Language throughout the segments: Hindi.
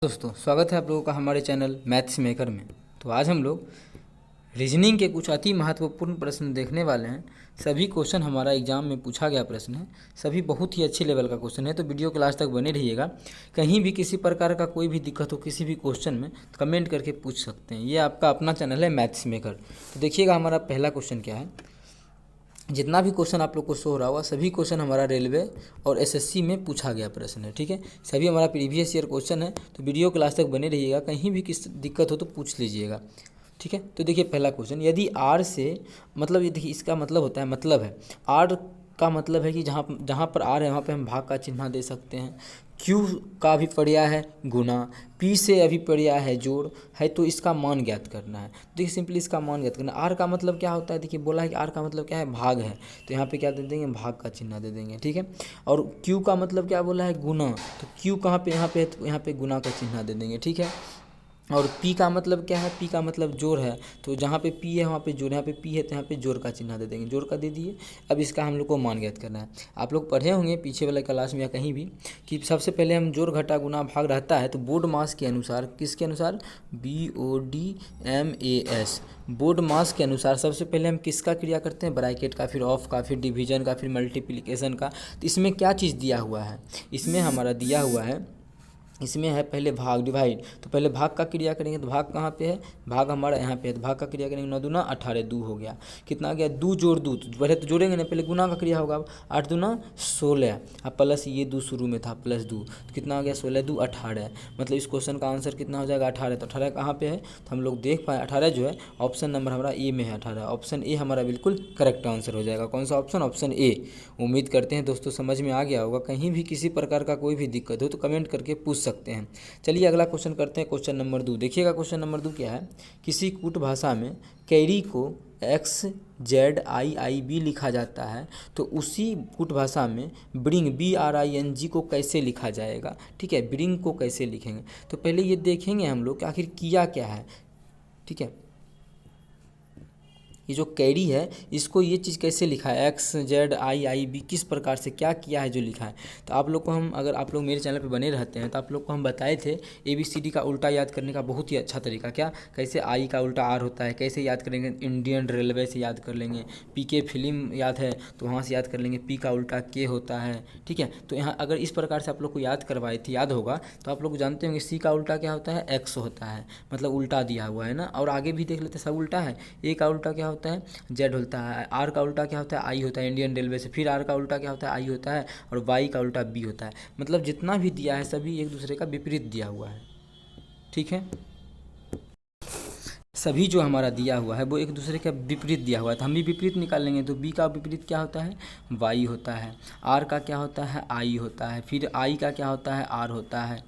दोस्तों, स्वागत है आप लोगों का हमारे चैनल मैथ्स मेकर में। तो आज हम लोग रीजनिंग के कुछ अति महत्वपूर्ण प्रश्न देखने वाले हैं। सभी क्वेश्चन हमारा एग्जाम में पूछा गया प्रश्न है, सभी बहुत ही अच्छे लेवल का क्वेश्चन है। तो वीडियो के लास्ट तक बने रहिएगा। कहीं भी किसी प्रकार का कोई भी दिक्कत हो किसी भी क्वेश्चन में तो कमेंट करके पूछ सकते हैं। ये आपका अपना चैनल है मैथ्स मेकर। तो देखिएगा हमारा पहला क्वेश्चन क्या है। जितना भी क्वेश्चन आप लोग को शो हो रहा होगा सभी क्वेश्चन हमारा रेलवे और एसएससी में पूछा गया प्रश्न है। ठीक है, सभी हमारा प्रीवियस ईयर क्वेश्चन है। तो वीडियो के लास्ट तक बने रहिएगा। कहीं भी किस दिक्कत हो तो पूछ लीजिएगा। ठीक है, तो देखिए पहला क्वेश्चन, यदि आर से मतलब ये देखिए इसका मतलब होता है, मतलब है आर का मतलब है कि जहाँ जहाँ पर आर है वहाँ पे हम भाग का चिन्ह दे सकते हैं। क्यू का भी पर्याय है गुना, पी से अभी पर्याय है जोड़ है, तो इसका मान ज्ञात करना है। देखिए सिंपली इसका मान ज्ञात करना। आर का मतलब क्या होता है, देखिए बोला है कि आर का मतलब क्या है, भाग है। तो यहाँ पे क्या दे देंगे, भाग का चिन्ह दे देंगे। ठीक है, और क्यू का मतलब क्या बोला है, गुना। तो क्यू कहाँ पे, यहाँ पे, तो यहाँ पे गुना का चिन्ह दे देंगे। ठीक है, और पी का मतलब क्या है, पी का मतलब जोड़ है। तो जहाँ पे पी है वहाँ पे जोड़, यहाँ पे पी है तो यहाँ पे जोड़ का चिन्ह दे देंगे। जोड़ का दे दिए। अब इसका हम लोग को मान ज्ञात करना है। आप लोग पढ़े होंगे पीछे वाले क्लास में या कहीं भी कि सबसे पहले हम जोड़ घटा गुना भाग रहता है तो बोर्ड मास के अनुसार, किसके अनुसार, BODMAS, बोर्ड मास के अनुसार सबसे पहले हम किसका क्रिया करते हैं, ब्रैकेट का, फिर ऑफ का, फिर डिवीजन का, फिर मल्टीप्लिकेशन का। तो इसमें क्या चीज़ दिया हुआ है, इसमें हमारा दिया हुआ है, इसमें है पहले भाग, डिवाइड। तो पहले भाग का क्रिया करेंगे तो भाग कहाँ पे है, भाग हमारा यहाँ पे है। तो भाग का क्रिया करेंगे, 9 दूना 18, 2 हो गया। कितना गया, 2 जोड़ 2, तो पहले तो जोड़ेंगे ना, पहले गुना का क्रिया होगा। 8 दूना 16, अब प्लस ये 2 शुरू में था, प्लस 2, तो कितना हो गया, 16 2 18। मतलब इस क्वेश्चन का आंसर कितना हो जाएगा, 18। तो 18 कहाँ पे है, तो हम लोग देख पाए 18 जो है ऑप्शन नंबर हमारा ए में है। 18 ऑप्शन ए हमारा बिल्कुल करेक्ट आंसर हो जाएगा। कौन सा ऑप्शन, ऑप्शन ए। उम्मीद करते हैं दोस्तों समझ में आ गया होगा। कहीं भी किसी प्रकार का कोई भी दिक्कत हो तो कमेंट करके पूछ सकते हैं। चलिए अगला क्वेश्चन करते हैं, क्वेश्चन नंबर 2। देखिएगा क्वेश्चन नंबर 2 क्या है। किसी कूट भाषा में कैरी को XZIIB लिखा जाता है तो उसी कूट भाषा में ब्रिंग BRING को कैसे लिखा जाएगा। ठीक है, ब्रिंग को कैसे लिखेंगे तो पहले ये देखेंगे हम लोग कि आखिर किया क्या है। ठीक है, ये जो कैरी है इसको ये चीज़ कैसे लिखा है, XZIIB, किस प्रकार से क्या किया है जो लिखा है। तो आप लोग को हम, अगर आप लोग मेरे चैनल पे बने रहते हैं तो आप लोग को हम बताए थे ABCD का उल्टा याद करने का बहुत ही अच्छा तरीका। क्या, कैसे आई का उल्टा आर होता है, कैसे याद करेंगे, इंडियन रेलवे से याद कर लेंगे। PK फिल्म याद है तो वहाँ से याद कर लेंगे, P का उल्टा K होता है। ठीक है, तो यहाँ अगर इस प्रकार से आप लोग को याद करवाए थे, याद होगा तो आप लोग जानते होंगे C का उल्टा क्या होता है, X होता है, मतलब उल्टा दिया हुआ है ना। और आगे भी देख लेते, सब उल्टा है। A का उल्टा क्या होता है, जेड होता है। आर का उल्टा क्या होता है, आई होता है, इंडियन रेलवे से। फिर आर का उल्टा क्या होता है, आई होता है। और वाई का उल्टा बी होता है। मतलब जितना भी दिया है सभी एक दूसरे का विपरीत दिया हुआ है। ठीक है, सभी जो हमारा दिया हुआ है वो एक दूसरे का विपरीत दिया हुआ है। तो हम भी विपरीत निकालेंगे तो बी का विपरीत क्या होता है, वाई होता है। आर का क्या होता है, आई होता है। फिर आई का क्या होता है, आर होता है।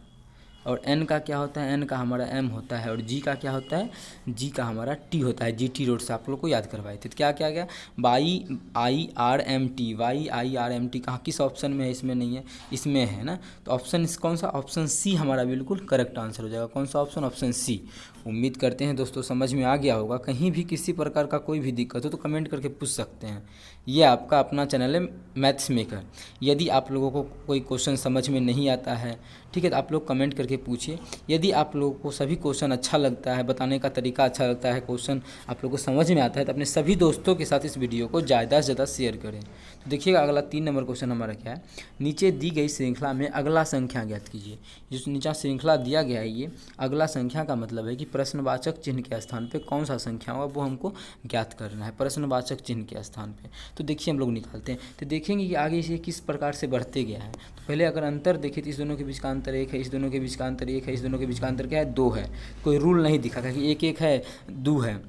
और एन का क्या होता है, एन का हमारा एम होता है। और जी का क्या होता है, जी का हमारा टी होता है। GT रोड से आप लोग को याद करवाए थे। तो क्या क्या गया, YIRMT, YIRMT कहाँ, किस ऑप्शन में है, इसमें नहीं है, इसमें है ना। तो ऑप्शन कौन सा, ऑप्शन सी हमारा बिल्कुल करेक्ट आंसर हो जाएगा। कौन सा ऑप्शन, ऑप्शन सी। उम्मीद करते हैं दोस्तों समझ में आ गया होगा। कहीं भी किसी प्रकार का कोई भी दिक्कत हो तो कमेंट करके पूछ सकते हैं। ये आपका अपना चैनल है मैथ्स मेकर। यदि आप लोगों को कोई क्वेश्चन समझ में नहीं आता है, ठीक है, तो आप लोग कमेंट करके पूछिए। यदि आप लोगों को सभी क्वेश्चन अच्छा लगता है, बताने का तरीका अच्छा लगता है, क्वेश्चन आप लोग को समझ में आता है तो अपने सभी दोस्तों के साथ इस वीडियो को ज़्यादा से ज़्यादा शेयर करें। तो देखिएगा अगला 3 नंबर क्वेश्चन हमारा क्या है। नीचे दी गई श्रृंखला में अगला संख्या ज्ञात कीजिए। जो नीचे श्रृंखला दिया गया है ये अगला संख्या का मतलब है कि प्रश्नवाचक चिन्ह के स्थान पे कौन सा संख्या होगा वो हमको ज्ञात करना है। प्रश्नवाचक चिन्ह के स्थान पे तो देखिए हम लोग निकालते हैं तो देखेंगे कि आगे से किस प्रकार से बढ़ते गया है। तो पहले अगर अंतर देखें तो इस दोनों के बीच का अंतर 1 है, इस दोनों के बीच का अंतर 1 है, इस दोनों के बीच का अंतर क्या है, 2 है। कोई रूल नहीं दिखा कि 1 1 है 2 है।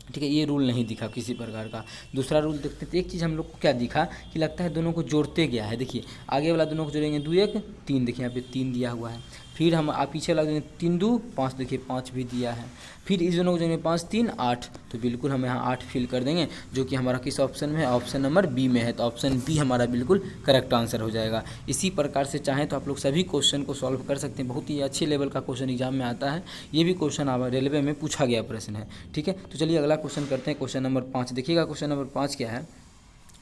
ठीक है, ये रूल नहीं दिखा किसी प्रकार का। दूसरा रूल देखते तो एक चीज़ हम लोग को क्या दिखा कि लगता है दोनों को जोड़ते गया है। देखिए आगे वाला दोनों को जोड़ेंगे 2 1 3, देखिए यहाँ पे 3 दिया हुआ है। फिर हम आप पीछे वाला देंगे 3 2 5, देखिए 5 भी दिया है। फिर इस दोनों को जोड़ेंगे 5 3 8, तो बिल्कुल हम यहाँ 8 फिल कर देंगे जो कि हमारा किस ऑप्शन में है, ऑप्शन नंबर बी में है। तो ऑप्शन बी हमारा बिल्कुल करेक्ट आंसर हो जाएगा। इसी प्रकार से चाहें तो आप लोग सभी क्वेश्चन को सॉल्व कर सकते हैं। बहुत ही अच्छे लेवल का क्वेश्चन एग्जाम में आता है। ये भी क्वेश्चन रेलवे में पूछा गया प्रश्न है। ठीक है, तो चलिए अगला क्वेश्चन करते हैं, क्वेश्चन नंबर 5। देखिएगा क्वेश्चन नंबर 5 क्या है,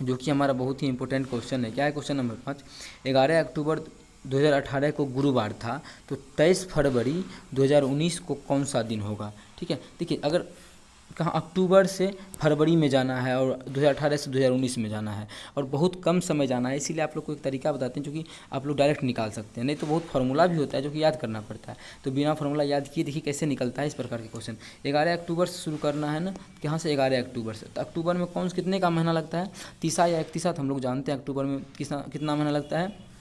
जो कि हमारा बहुत ही इंपॉर्टेंट क्वेश्चन है। क्या है क्वेश्चन नंबर 5, 11 अक्टूबर 2018 को गुरुवार था, तो 23 फरवरी 2019 को कौन सा दिन होगा। ठीक है, देखिए अगर कहाँ अक्टूबर से फरवरी में जाना है और 2018 से 2019 में जाना है और बहुत कम समय जाना है, इसीलिए आप लोग को एक तरीका बताते हैं जो कि आप लोग डायरेक्ट निकाल सकते हैं, नहीं तो बहुत फार्मूला भी होता है जो कि याद करना पड़ता है। तो बिना फार्मूला याद किए देखिए कैसे निकलता है इस प्रकार के क्वेश्चन। 11 अक्टूबर से शुरू करना है ना, यहाँ से 11 अक्टूबर से, तो अक्टूबर में कौन कितने का महीना लगता है, 30 या 31, हम लोग जानते हैं अक्टूबर में कितना महीना लगता है।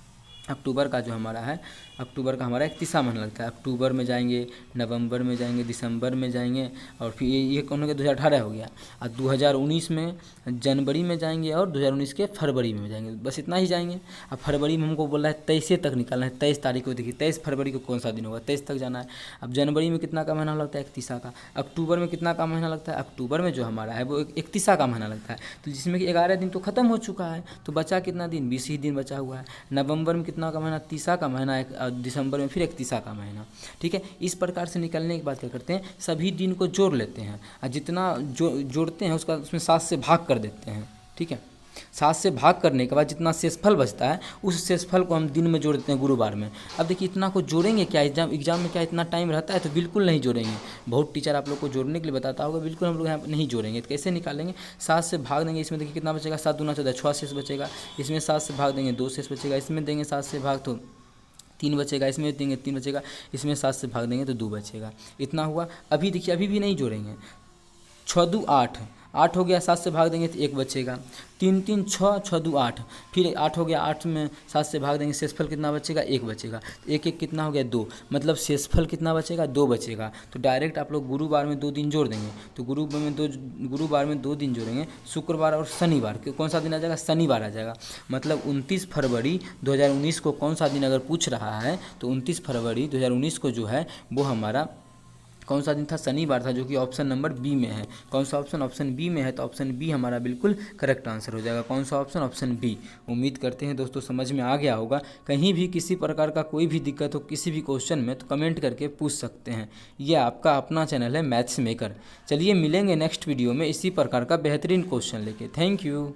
अक्टूबर का जो हमारा है, अक्टूबर का हमारा 31वां महीना लगता है। अक्टूबर में जाएंगे, नवंबर में जाएंगे, दिसंबर में जाएंगे, और फिर ये कौन हो गया 2018 हो गया। और 2019 में जनवरी में जाएंगे और 2019 के फरवरी में जाएंगे, बस इतना ही जाएंगे। अब फरवरी में हमको बोला है 23 तक निकालना है, 23 तारीख को। देखिए 23 फरवरी को कौन सा दिन होगा, 23 तक जाना है। अब जनवरी में कितना का महीना लगता है, 31 का। अक्टूबर में कितना का महीना लगता है, अक्टूबर में जो हमारा है वो 31 का महीना लगता है, तो जिसमें कि 11 दिन तो खत्म हो चुका है, तो बचा कितना दिन, 20 ही दिन बचा हुआ है। नवंबर में कितना का महीना, 30 का महीना, दिसंबर में फिर 31 का महीना। ठीक है, इस प्रकार से निकलने के बाद क्या करते हैं, सभी दिन को जोड़ लेते हैं और जितना जोड़ते हैं उसमें 7 से भाग कर देते हैं। ठीक है, 7 से भाग करने के बाद जितना शेषफल बचता है उस शेषफल को हम दिन में जोड़ देते हैं गुरुवार में। अब देखिए इतना को जोड़ेंगे क्या, एग्जाम में क्या इतना टाइम रहता है, तो बिल्कुल नहीं जोड़ेंगे। बहुत टीचर आप लोग को जोड़ने के लिए बताता होगा, बिल्कुल हम लोग यहाँ नहीं जोड़ेंगे। तो कैसे निकालेंगे, 7 से भाग देंगे, इसमें देखिए कितना बचेगा, 7 दूना 14, 6 शेष बचेगा। इसमें 7 से भाग देंगे, 2 शेष बचेगा। इसमें देंगे 7 से भाग तो 3 बचेगा, इसमें देंगे 3 बचेगा, इसमें 7 से भाग देंगे तो 2 बचेगा। इतना हुआ। अभी देखिए अभी भी नहीं जोड़ेंगे, 6 दूँ 8, 8 हो गया, 7 से भाग देंगे तो 1 बचेगा। 3 3 6, 6 दूँ 8, फिर 8 हो गया, 8 में 7 से भाग देंगे, शेषफल कितना बचेगा, 1 बचेगा। 1 1 कितना हो गया, 2, मतलब शेषफल कितना बचेगा, 2 बचेगा। तो डायरेक्ट आप लोग गुरुवार में 2 दिन जोड़ देंगे, तो गुरुवार में 2 दिन जोड़ेंगे, शुक्रवार और शनिवार। कौन सा दिन आ जाएगा, शनिवार आ जाएगा। मतलब 29 फरवरी 2019 को कौन सा दिन अगर पूछ रहा है, तो 29 फरवरी 2019 को जो है वो हमारा कौन सा दिन था, शनिवार था, जो कि ऑप्शन नंबर बी में है। कौन सा ऑप्शन, ऑप्शन बी में है, तो ऑप्शन बी हमारा बिल्कुल करेक्ट आंसर हो जाएगा। कौन सा ऑप्शन, ऑप्शन बी। उम्मीद करते हैं दोस्तों समझ में आ गया होगा। कहीं भी किसी प्रकार का कोई भी दिक्कत हो किसी भी क्वेश्चन में, तो कमेंट करके पूछ सकते हैं। ये आपका अपना चैनल है मैथ्स मेकर। चलिए मिलेंगे नेक्स्ट वीडियो में इसी प्रकार का बेहतरीन क्वेश्चन लेके। Thank you.